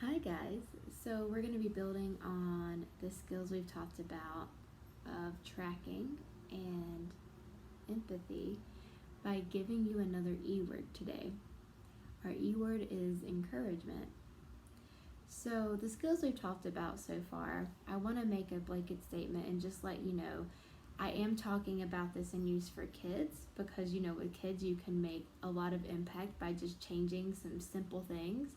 Hi guys, so we're going to be building on the skills we've talked about of tracking and empathy by giving you another E word today. Our E word is encouragement. So the skills we've talked about so far, I want to make a blanket statement and just let you know I am talking about this in use for kids because with kids you can make a lot of impact by just changing some simple things.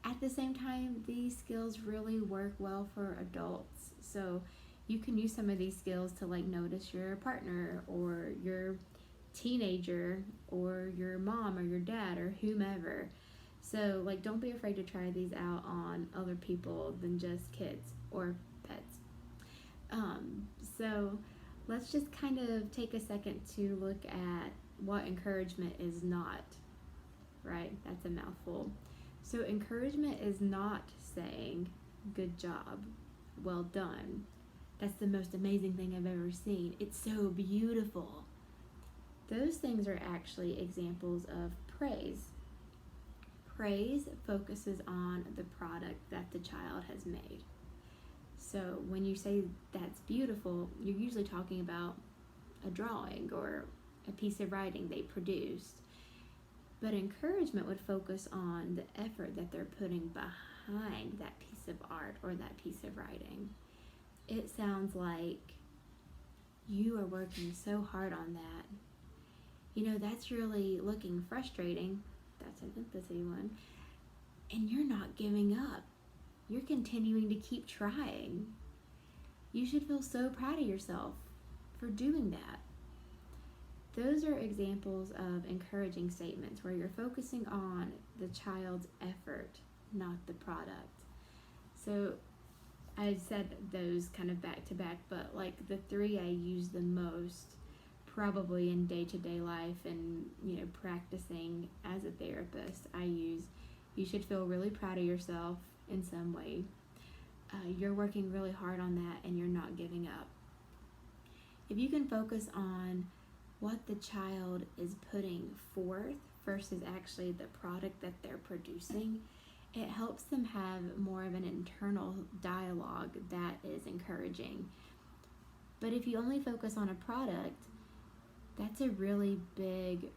At the same time, these skills really work well for adults. So you can use some of these skills to notice your partner or your teenager or your mom or your dad or whomever. So don't be afraid to try these out on other people than just kids or pets. So let's just kind of take a second to look at what encouragement is not, right? That's a mouthful. So encouragement is not saying, good job, well done. That's the most amazing thing I've ever seen. It's so beautiful. Those things are actually examples of praise. Praise focuses on the product that the child has made. So when you say that's beautiful, you're usually talking about a drawing or a piece of writing they produced. But encouragement would focus on the effort that they're putting behind that piece of art or that piece of writing. It sounds like you are working so hard on that. That's really looking frustrating. That's an empathy one. And you're not giving up. You're continuing to keep trying. You should feel so proud of yourself for doing that. Those are examples of encouraging statements where you're focusing on the child's effort, not the product. So I said those kind of back to back, but the three I use the most probably in day-to-day life and practicing as a therapist, I use you should feel really proud of yourself in some way. You're working really hard on that and you're not giving up. If you can focus on what the child is putting forth versus actually the product that they're producing, it helps them have more of an internal dialogue that is encouraging. But if you only focus on a product, that's a really big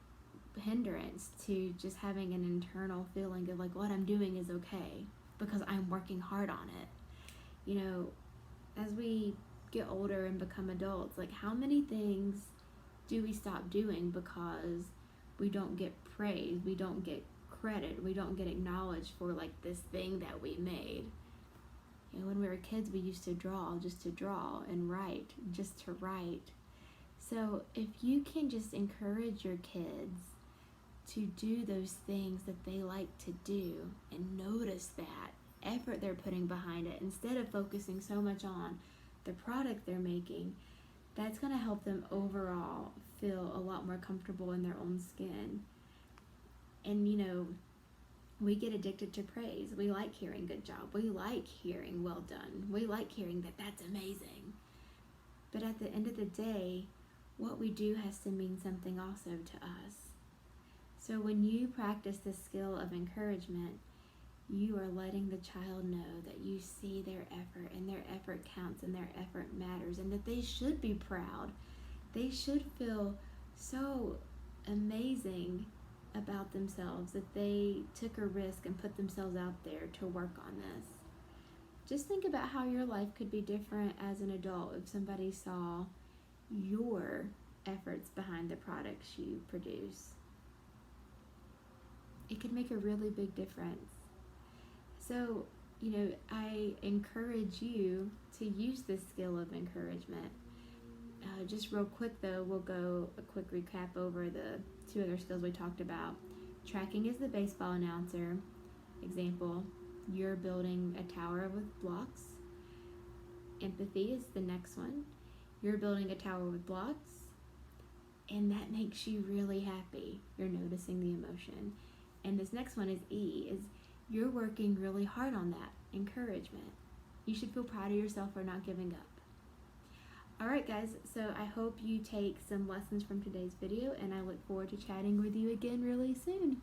hindrance to just having an internal feeling of what I'm doing is okay because I'm working hard on it. As we get older and become adults, how many things do we stop doing because we don't get praise, we don't get credit, we don't get acknowledged for this thing that we made? When we were kids, we used to draw just to draw and write just to write. So if you can just encourage your kids to do those things that they like to do and notice that effort they're putting behind it instead of focusing so much on the product they're making, that's going to help them overall feel a lot more comfortable in their own skin. And we get addicted to praise. We like hearing good job. We like hearing well done. We like hearing that that's amazing. But at the end of the day, what we do has to mean something also to us. So when you practice the skill of encouragement, you are letting the child know that you see their effort and their effort counts and their effort matters and that they should be proud. They should feel so amazing about themselves that they took a risk and put themselves out there to work on this. Just think about how your life could be different as an adult if somebody saw your efforts behind the products you produce. It could make a really big difference. So, I encourage you to use this skill of encouragement. Just real quick though, we'll go a quick recap over the two other skills we talked about. Tracking is the baseball announcer. Example, you're building a tower with blocks. Empathy is the next one. You're building a tower with blocks, and that makes you really happy. You're noticing the emotion. And this next one is E, is you're working really hard on that encouragement. You should feel proud of yourself for not giving up. Alright guys, so I hope you take some lessons from today's video, and I look forward to chatting with you again really soon.